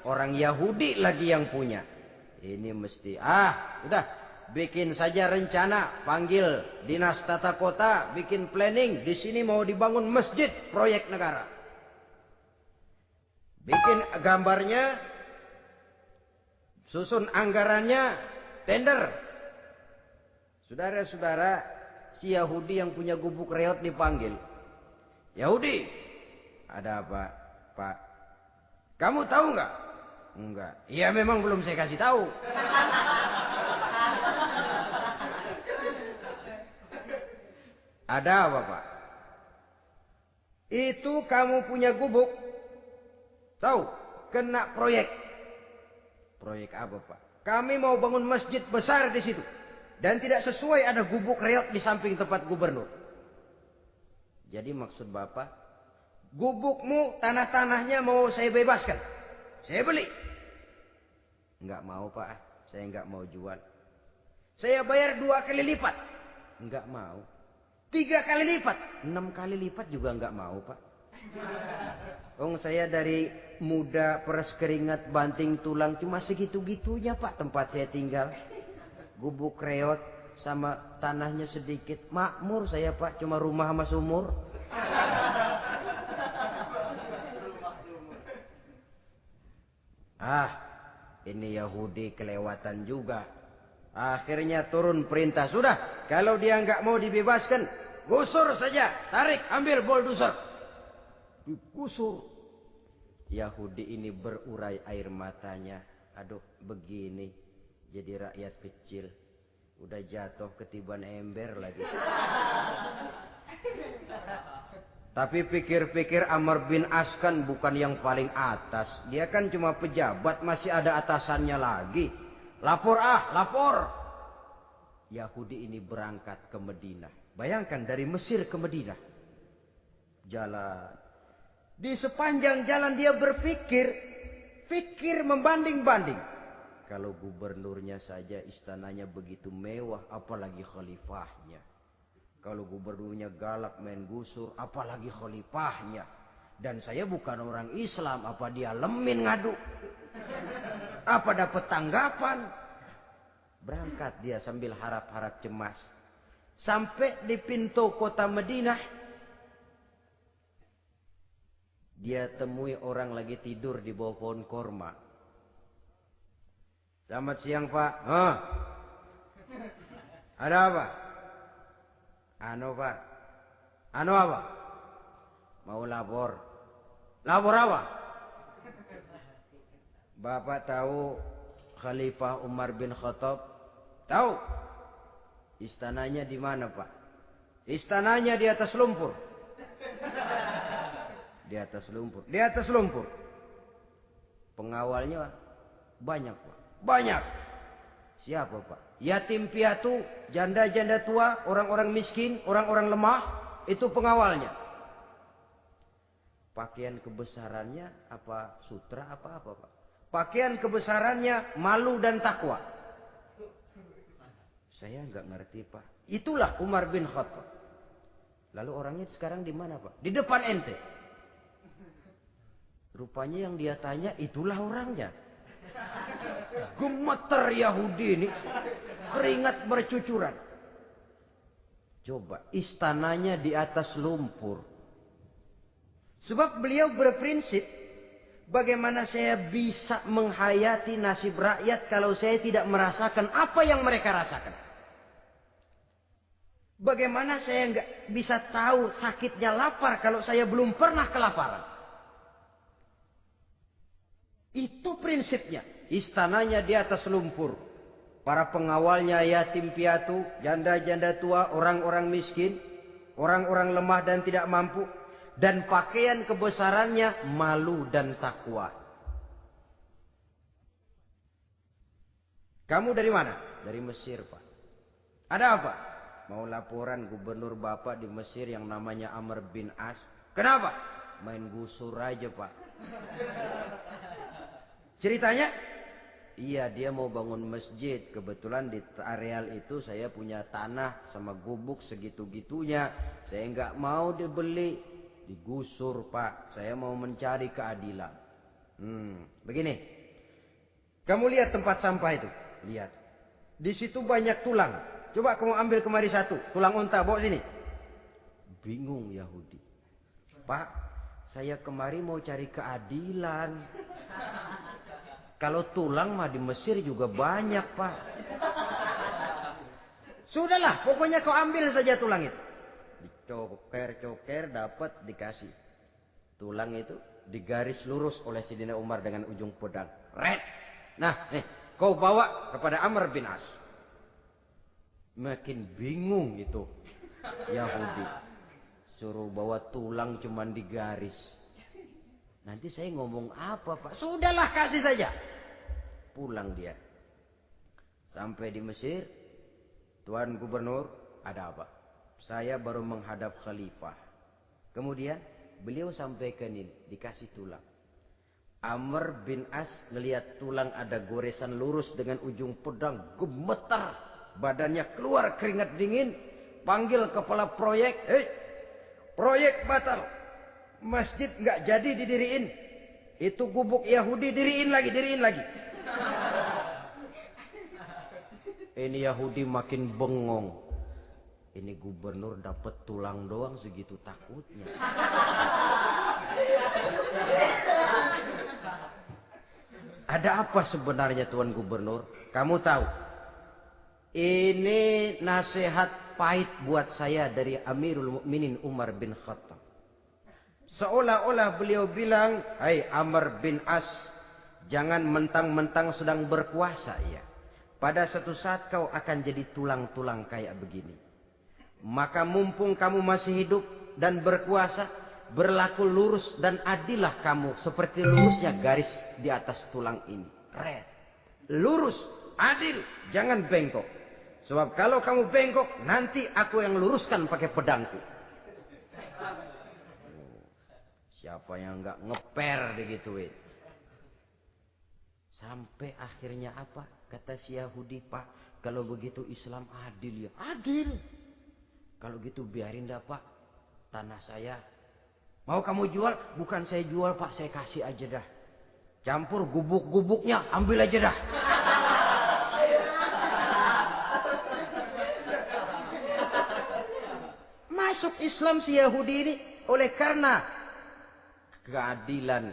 Orang Yahudi lagi yang punya. Ini mesti, udah, bikin saja rencana, panggil dinas tata kota, bikin planning. Di sini mau dibangun masjid, proyek negara. Bikin gambarnya, susun anggarannya, tender. Saudara-saudara, si Yahudi yang punya gubuk reot dipanggil. Yahudi, ada apa, Pak? Kamu tahu nggak? Enggak. Iya, memang belum saya kasih tahu. Ada apa, Pak? Itu kamu punya gubuk. Tahu? Kena proyek. Proyek apa, Pak? Kami mau bangun masjid besar di situ. Dan tidak sesuai ada gubuk reot di samping tempat gubernur. Jadi maksud Bapak, gubukmu, tanah-tanahnya mau saya bebaskan. Saya beli. Enggak mau, Pak. Saya nggak mau jual. Saya bayar 2 kali lipat. Nggak mau. 3 kali lipat. 6 kali lipat juga nggak mau, Pak. Saya dari muda peres keringat banting tulang cuma segitu-gitunya, Pak, tempat saya tinggal. Gubuk reot sama tanahnya sedikit. Makmur saya, Pak, cuma rumah sama sumur. Ini Yahudi kelewatan juga. Akhirnya turun perintah. Sudah, kalau dia nggak mau dibebaskan, gusur saja. Tarik, ambil bulldozer. Digusur. Yahudi ini berurai air matanya. Aduh, begini. Jadi rakyat kecil. Udah jatuh ketiban ember lagi. Tapi pikir-pikir Amr bin As kan bukan yang paling atas. Dia kan cuma pejabat, masih ada atasannya lagi. Lapor lapor. Yahudi ini berangkat ke Madinah. Bayangkan dari Mesir ke Madinah. Jalan. Di sepanjang jalan dia berpikir. Pikir membanding-banding. Kalau gubernurnya saja istananya begitu mewah, apalagi khalifahnya. Kalau gubernurnya galak main gusur, apalagi khalifahnya. Dan saya bukan orang Islam, apa dia lemin ngadu? Apa dapat tanggapan? Berangkat dia sambil harap-harap cemas. Sampai di pintu kota Madinah. Dia temui orang lagi tidur di bawah pohon korma. Selamat siang, Pak. Ada apa? Pak. Apa? Mau lapor. Lapor apa? Bapak tahu Khalifah Umar bin Khattab? Tahu? Istananya di mana, Pak? Istananya di atas lumpur. Di atas lumpur. Di atas lumpur. Pengawalnya banyak, Pak. Banyak. Siapa, Pak? Yatim piatu, janda-janda tua, orang-orang miskin, orang-orang lemah, itu pengawalnya. Pakaian kebesarannya apa sutra apa, Pak? Pakaian kebesarannya malu dan takwa. Saya nggak ngerti, Pak. Itulah Umar bin Khattab. Lalu orangnya sekarang di mana, Pak? Di depan ente. Rupanya yang dia tanya itulah orangnya. Gemeter Yahudi ini. Keringat bercucuran. Coba, istananya di atas lumpur. Sebab beliau berprinsip, bagaimana saya bisa menghayati nasib rakyat kalau saya tidak merasakan apa yang mereka rasakan. Bagaimana saya nggak bisa tahu sakitnya lapar kalau saya belum pernah kelaparan. Itu prinsipnya. Istananya di atas lumpur. Para pengawalnya yatim piatu, janda-janda tua, orang-orang miskin, orang-orang lemah dan tidak mampu. Dan pakaian kebesarannya malu dan takwa. Kamu dari mana? Dari Mesir, Pak. Ada apa? Mau laporan gubernur Bapak di Mesir yang namanya Amr bin As. Kenapa? Main gusur aja, Pak. Ceritanya? Iya, dia mau bangun masjid. Kebetulan di areal itu saya punya tanah sama gubuk segitu-gitunya. Saya nggak mau dibeli, digusur, Pak. Saya mau mencari keadilan. Begini. Kamu lihat tempat sampah itu? Lihat. Di situ banyak tulang. Coba kamu ambil kemari satu. Tulang unta, bawa sini. Bingung Yahudi. Pak, saya kemari mau cari keadilan. Kalau tulang mah di Mesir juga banyak, Pak. Sudahlah, pokoknya kau ambil saja tulang itu. Dicoker-coker dapat dikasih. Tulang itu digaris lurus oleh Sidina Umar dengan ujung pedang. Red. Nah, nih, kau bawa kepada Amr bin As. Makin bingung itu Yahudi. Suruh bawa tulang cuman digaris. Nanti saya ngomong apa, Pak? Sudahlah, kasih saja. Pulang dia. Sampai di Mesir. Tuan Gubernur, ada apa? Saya baru menghadap khalifah. Kemudian beliau sampaikan ini, dikasih tulang. Amr bin As ngelihat tulang ada goresan lurus dengan ujung pedang, gemetar, badannya keluar keringat dingin, panggil kepala proyek, "Hei, proyek batal, masjid nggak jadi didiriin, itu gubuk Yahudi diriin lagi. Ini Yahudi makin bengong, ini gubernur dapat tulang doang segitu takutnya. Ada apa sebenarnya Tuan Gubernur? Kamu tahu, ini nasihat pahit buat saya dari Amirul Mukminin Umar bin Khattab. Seolah-olah beliau bilang, "Hai Amr bin As, jangan mentang-mentang sedang berkuasa ya. Pada suatu saat kau akan jadi tulang-tulang kayak begini. Maka mumpung kamu masih hidup dan berkuasa, berlaku lurus dan adillah kamu seperti lurusnya garis di atas tulang ini. Red. Lurus, adil, jangan bengkok. Sebab kalau kamu bengkok, nanti aku yang luruskan pakai pedangku." Siapa yang nggak ngeper digituin? Sampai akhirnya apa? Kata si Yahudi, "Pak, kalau begitu Islam adil ya." Adil. Kalau gitu biarin dah Pak, tanah saya. Mau kamu jual? Bukan saya jual Pak, saya kasih aja dah. Campur gubuk-gubuknya, ambil aja dah. Masuk Islam si Yahudi ini oleh karena keadilan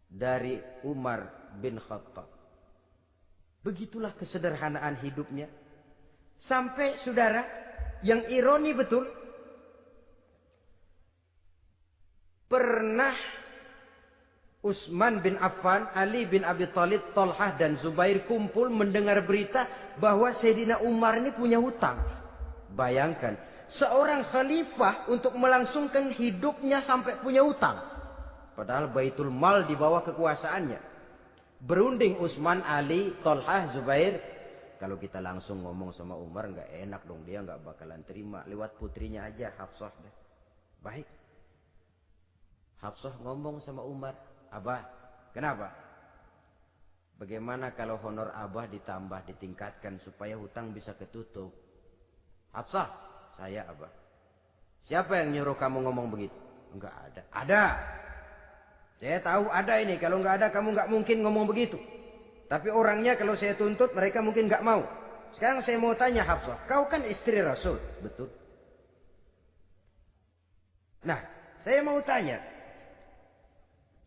dari Umar bin Khattab. Begitulah kesederhanaan hidupnya. Sampai saudara, yang ironi betul, pernah Utsman bin Affan, Ali bin Abi Thalib, Thalhah dan Zubair kumpul mendengar berita bahwa Sayyidina Umar ini punya hutang. Bayangkan, seorang khalifah untuk melangsungkan hidupnya sampai punya hutang. Padahal Baitul Mal di bawah kekuasaannya. Berunding Utsman, Ali, Thalhah, Zubair. Kalau kita langsung ngomong sama Umar nggak enak dong, dia nggak bakalan terima. Lewat putrinya aja, Hafsah. Baik. Hafsah ngomong sama Umar, "Abah, kenapa? Bagaimana kalau honor Abah ditambah, ditingkatkan supaya hutang bisa ketutup?" "Hafsah, saya Abah." "Siapa yang nyuruh kamu ngomong begitu?" "Enggak ada." "Ada. Saya tahu ada ini. Kalau enggak ada kamu enggak mungkin ngomong begitu. Tapi orangnya kalau saya tuntut mereka mungkin enggak mau. Sekarang saya mau tanya Hafsah, kau kan istri Rasul, betul? Nah, saya mau tanya,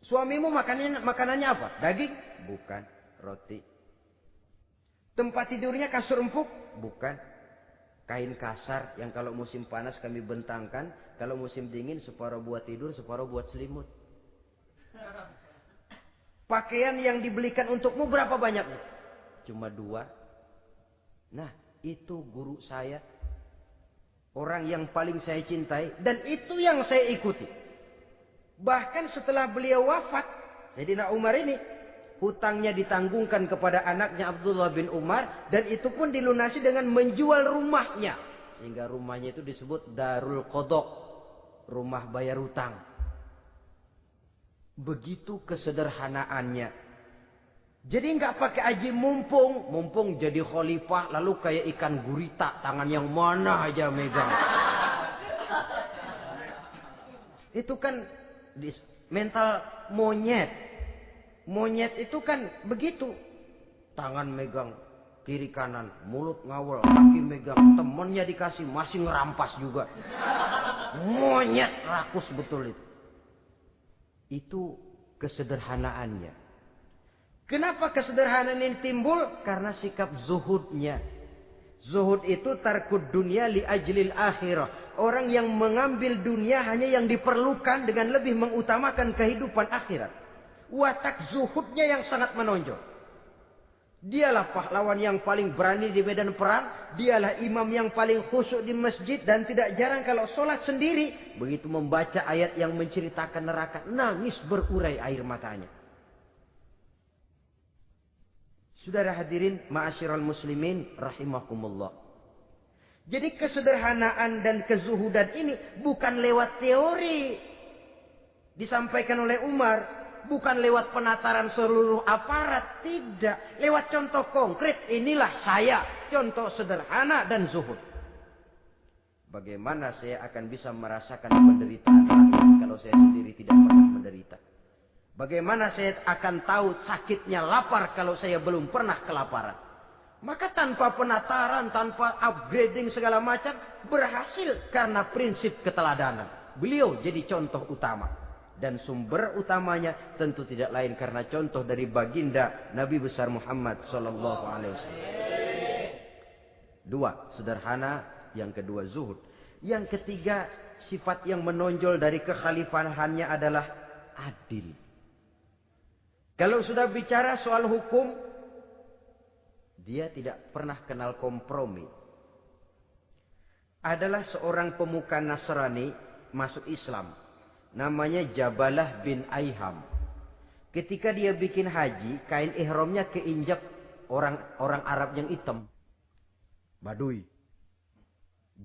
suamimu makanannya apa? Daging? Bukan. Roti. Tempat tidurnya kasur empuk? Bukan. Kain kasar yang kalau musim panas kami bentangkan, kalau musim dingin separuh buat tidur, separuh buat selimut. Pakaian yang dibelikan untukmu berapa banyaknya? Cuma 2. Nah, itu guru saya. Orang yang paling saya cintai. Dan itu yang saya ikuti. Bahkan setelah beliau wafat, Sayyidina Umar ini, hutangnya ditanggungkan kepada anaknya Abdullah bin Umar. Dan itu pun dilunasi dengan menjual rumahnya. Sehingga rumahnya itu disebut Darul Qadha, rumah bayar hutang. Begitu kesederhanaannya. Jadi nggak pakai aji mumpung jadi khalifah lalu kayak ikan gurita, tangan yang mana aja megang. Itu kan mental monyet. Monyet itu kan begitu. Tangan megang kiri kanan, mulut ngawal, kaki megang, temennya dikasih masih ngerampas juga. Monyet rakus betul itu. Itu kesederhanaannya. Kenapa kesederhanaan ini timbul? Karena sikap zuhudnya. Zuhud itu tarkud dunia li ajlil akhirah. Orang yang mengambil dunia hanya yang diperlukan dengan lebih mengutamakan kehidupan akhirat. Watak zuhudnya yang sangat menonjol. Dialah pahlawan yang paling berani di medan perang. Dialah imam yang paling khusyuk di masjid. Dan tidak jarang kalau sholat sendiri, begitu membaca ayat yang menceritakan neraka, nangis berurai air matanya. Saudara hadirin ma'asyiral muslimin rahimakumullah. Jadi kesederhanaan dan kezuhudan ini bukan lewat teori disampaikan oleh Umar. Bukan lewat penataran seluruh aparat, tidak. Lewat contoh konkret, inilah saya, contoh sederhana dan zuhud. Bagaimana saya akan bisa merasakan penderitaan rakyat kalau saya sendiri tidak pernah menderita? Bagaimana saya akan tahu sakitnya lapar kalau saya belum pernah kelaparan? Maka tanpa penataran, tanpa upgrading segala macam, berhasil karena prinsip keteladanan. Beliau jadi contoh utama. Dan sumber utamanya tentu tidak lain karena contoh dari baginda Nabi besar Muhammad sallallahu alaihi wasallam. Dua, sederhana. Yang kedua, zuhud. Yang ketiga, sifat yang menonjol dari kekhalifahannya adalah adil. Kalau sudah bicara soal hukum, dia tidak pernah kenal kompromi. Adalah seorang pemuka Nasrani masuk Islam. Namanya Jabalah bin Aiham. Ketika dia bikin haji, kain ihramnya keinjak orang Arab yang hitam. Badui.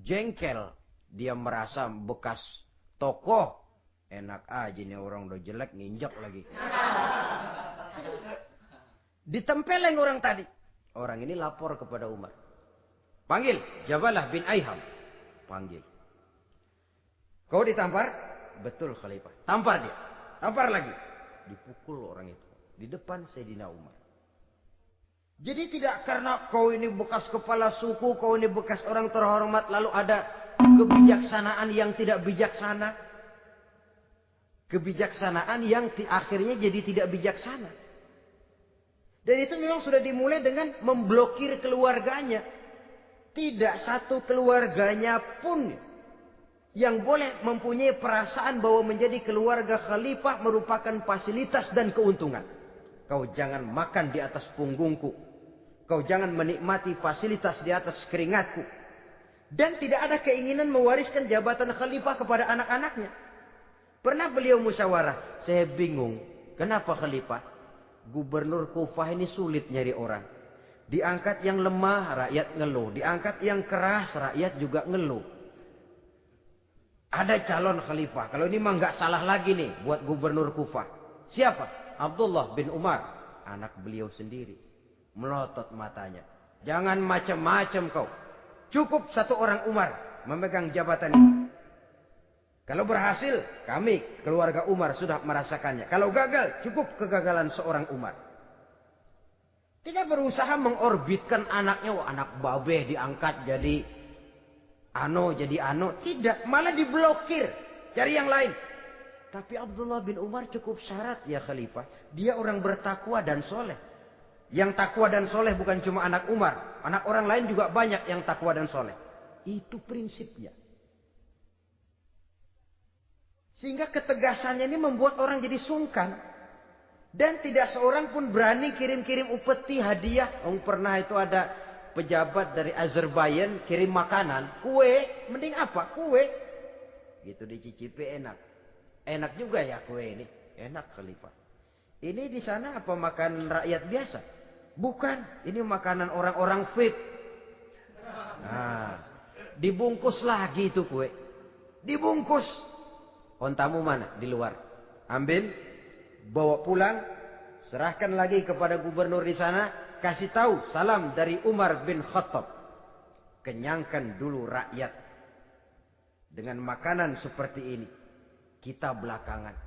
Jengkel. Dia merasa bekas tokoh. Enak aja nih orang udah jelek nginjak lagi. Ditempeleng orang tadi. Orang ini lapor kepada Umar. Panggil Jabalah bin Aiham. Panggil. Kau ditampar? Betul Khalifah. Tampar dia. Tampar lagi. Dipukul orang itu. Di depan Sayyidina Umar. Jadi tidak karena kau ini bekas kepala suku, kau ini bekas orang terhormat, lalu ada kebijaksanaan yang tidak bijaksana. Kebijaksanaan yang akhirnya jadi tidak bijaksana. Dan itu memang sudah dimulai dengan memblokir keluarganya. Tidak satu keluarganya pun yang boleh mempunyai perasaan bahwa menjadi keluarga khalifah merupakan fasilitas dan keuntungan. Kau jangan makan di atas punggungku. Kau jangan menikmati fasilitas di atas keringatku. Dan tidak ada keinginan mewariskan jabatan khalifah kepada anak-anaknya. Pernah beliau musyawarah. Saya bingung. Kenapa khalifah? Gubernur Kufah ini sulit nyari orang. Diangkat yang lemah, rakyat ngeluh. Diangkat yang keras, rakyat juga ngeluh. Ada calon khalifah. Kalau ini mah nggak salah lagi nih buat gubernur Kufah. Siapa? Abdullah bin Umar. Anak beliau sendiri. Melotot matanya. Jangan macam-macam kau. Cukup satu orang Umar memegang jabatan ini. Kalau berhasil, kami keluarga Umar sudah merasakannya. Kalau gagal, cukup kegagalan seorang Umar. Tidak berusaha mengorbitkan anaknya. Oh, anak babeh diangkat jadi jadi tidak, malah diblokir, cari yang lain. Tapi Abdullah bin Umar cukup syarat ya khalifah, dia orang bertakwa dan soleh. Yang takwa dan soleh bukan cuma anak Umar, anak orang lain juga banyak yang takwa dan soleh. Itu prinsipnya. Sehingga ketegasannya ini membuat orang jadi sungkan. Dan tidak seorang pun berani kirim-kirim upeti hadiah. Pernah itu ada pejabat dari Azerbaijan kirim makanan, kue, mending apa? Kue. Gitu dicicipi enak. Enak juga ya kue ini. Enak khalifah. Ini di sana apa makan rakyat biasa? Bukan, ini makanan orang-orang VIP. Nah, dibungkus lagi itu kue. Dibungkus. Ontamu mana? Di luar. Ambil, bawa pulang, serahkan lagi kepada gubernur di sana. Kasih tahu salam dari Umar bin Khattab. Kenyangkan dulu rakyat dengan makanan seperti ini. Kita belakangan.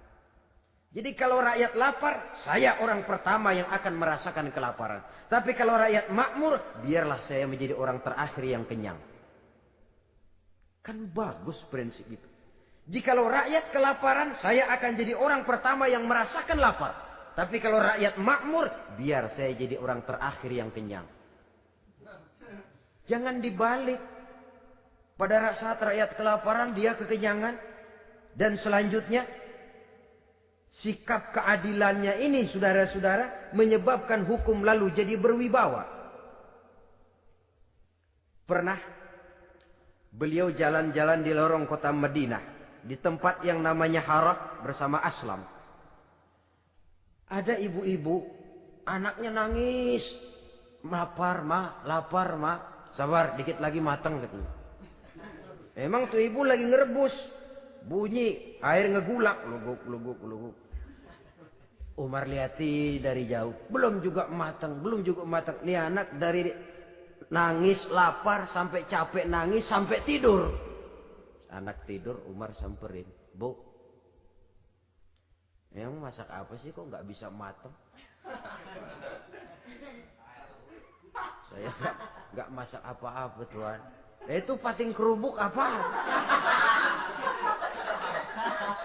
Jadi kalau rakyat lapar, saya orang pertama yang akan merasakan kelaparan. Tapi kalau rakyat makmur, biarlah saya menjadi orang terakhir yang kenyang. Kan bagus prinsip itu. Jikalau rakyat kelaparan, saya akan jadi orang pertama yang merasakan lapar. Tapi kalau rakyat makmur, biar saya jadi orang terakhir yang kenyang. Jangan dibalik. Pada saat rakyat kelaparan, dia kekenyangan. Dan selanjutnya, sikap keadilannya ini, saudara-saudara, menyebabkan hukum lalu jadi berwibawa. Pernah beliau jalan-jalan di lorong kota Madinah, di tempat yang namanya Harah bersama Aslam. Ada ibu-ibu, anaknya nangis. Lapar, ma, lapar, ma. Sabar, dikit lagi matang katanya. Emang tuh ibu lagi ngerebus. Bunyi, air ngegulak. Luguk, luguk, luguk. Umar lihati dari jauh, belum juga matang. Nih anak dari nangis, lapar, sampai capek nangis, sampai tidur. Anak tidur, Umar samperin, Bu, yang masak apa sih kok nggak bisa matang? Saya nggak masak apa-apa Tuan. Itu pating kerubuk apa?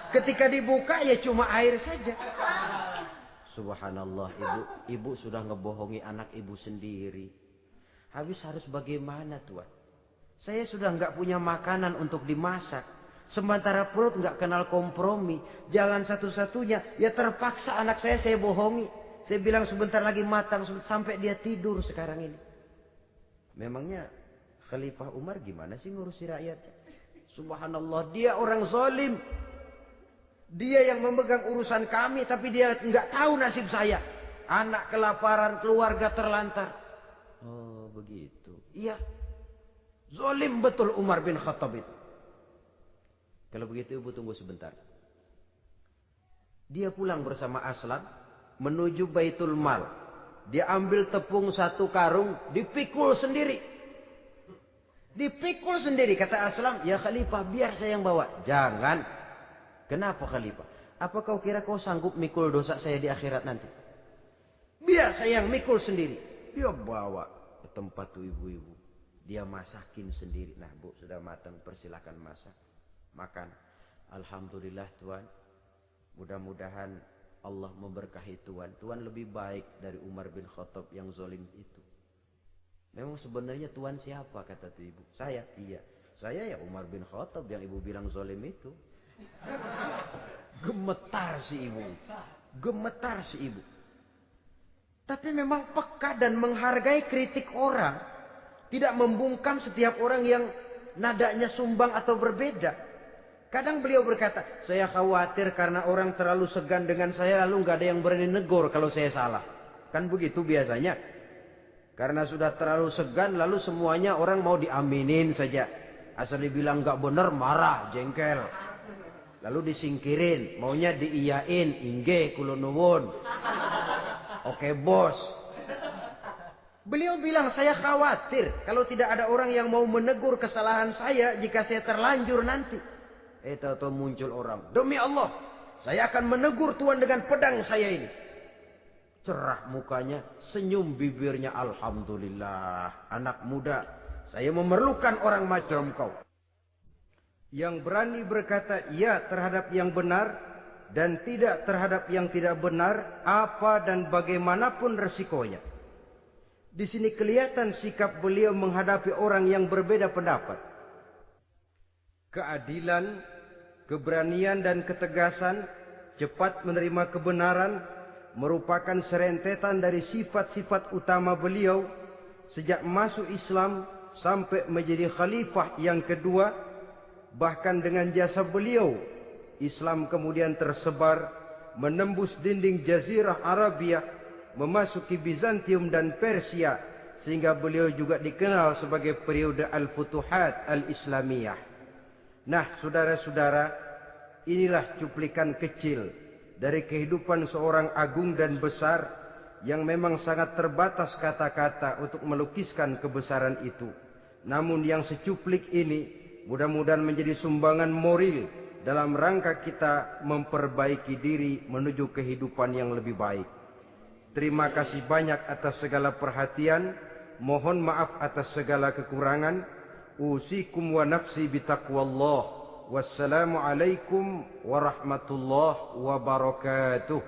Ketika dibuka ya cuma air saja. Subhanallah, ibu sudah ngebohongi anak ibu sendiri. Habis harus bagaimana Tuan? Saya sudah nggak punya makanan untuk dimasak. Sementara perut nggak kenal kompromi. Jalan satu-satunya ya terpaksa anak saya bohongi. Saya bilang sebentar lagi matang sampai dia tidur sekarang ini. Memangnya Khalifah Umar gimana sih ngurusi rakyatnya? Subhanallah, dia orang zalim. Dia yang memegang urusan kami, tapi dia nggak tahu nasib saya. Anak kelaparan, keluarga terlantar. Oh begitu. Iya, zalim betul Umar bin Khattab itu. Kalau begitu ibu tunggu sebentar. Dia pulang bersama Aslam menuju Baitul Mal. Dia ambil tepung 1 karung, dipikul sendiri. Dipikul sendiri, kata Aslam, ya Khalifah biar saya yang bawa. Jangan. Kenapa Khalifah? Apa kau kira kau sanggup mikul dosa saya di akhirat nanti? Biar saya yang mikul sendiri. Dia bawa ke tempat tuh ibu-ibu. Dia masakin sendiri. Nah Bu, sudah matang, persilakan masak. Makan. Alhamdulillah Tuan. Mudah-mudahan Allah memberkahi Tuan. Tuan lebih baik dari Umar bin Khattab yang zalim itu. Memang sebenarnya Tuan siapa, kata tuh ibu? Saya. Iya. Saya ya Umar bin Khattab yang ibu bilang zalim itu. Gemetar si ibu. Gemetar si ibu. Tapi memang peka dan menghargai kritik orang. Tidak membungkam setiap orang yang nadanya sumbang atau berbeda. Kadang beliau berkata, saya khawatir karena orang terlalu segan dengan saya lalu nggak ada yang berani negur kalau saya salah. Kan begitu biasanya. Karena sudah terlalu segan lalu semuanya orang mau diaminin saja. Asal dibilang nggak benar marah, jengkel. Lalu disingkirin, maunya diiyain, ingge kula nuwun. Oke bos. Beliau bilang saya khawatir kalau tidak ada orang yang mau menegur kesalahan saya jika saya terlanjur nanti. Tahu-tahu muncul orang. Demi Allah, saya akan menegur Tuan dengan pedang saya ini. Cerah mukanya, senyum bibirnya. Alhamdulillah, anak muda, saya memerlukan orang macam kau. Yang berani berkata ya terhadap yang benar dan tidak terhadap yang tidak benar, apa dan bagaimanapun resikonya. Di sini kelihatan sikap beliau menghadapi orang yang berbeda pendapat. Keadilan, keberanian dan ketegasan, cepat menerima kebenaran merupakan serentetan dari sifat-sifat utama beliau sejak masuk Islam sampai menjadi khalifah yang kedua. Bahkan dengan jasa beliau, Islam kemudian tersebar, menembus dinding Jazirah Arabia, memasuki Bizantium dan Persia, sehingga beliau juga dikenal sebagai periode Al-Futuhat Al-Islamiyah. Nah, saudara-saudara, inilah cuplikan kecil dari kehidupan seorang agung dan besar yang memang sangat terbatas kata-kata untuk melukiskan kebesaran itu. Namun yang secuplik ini mudah-mudahan menjadi sumbangan moral dalam rangka kita memperbaiki diri menuju kehidupan yang lebih baik. Terima kasih banyak atas segala perhatian. Mohon maaf atas segala kekurangan. Usikum wa nafsi bitaqwallah. Wassalamualaikum warahmatullahi wabarakatuh.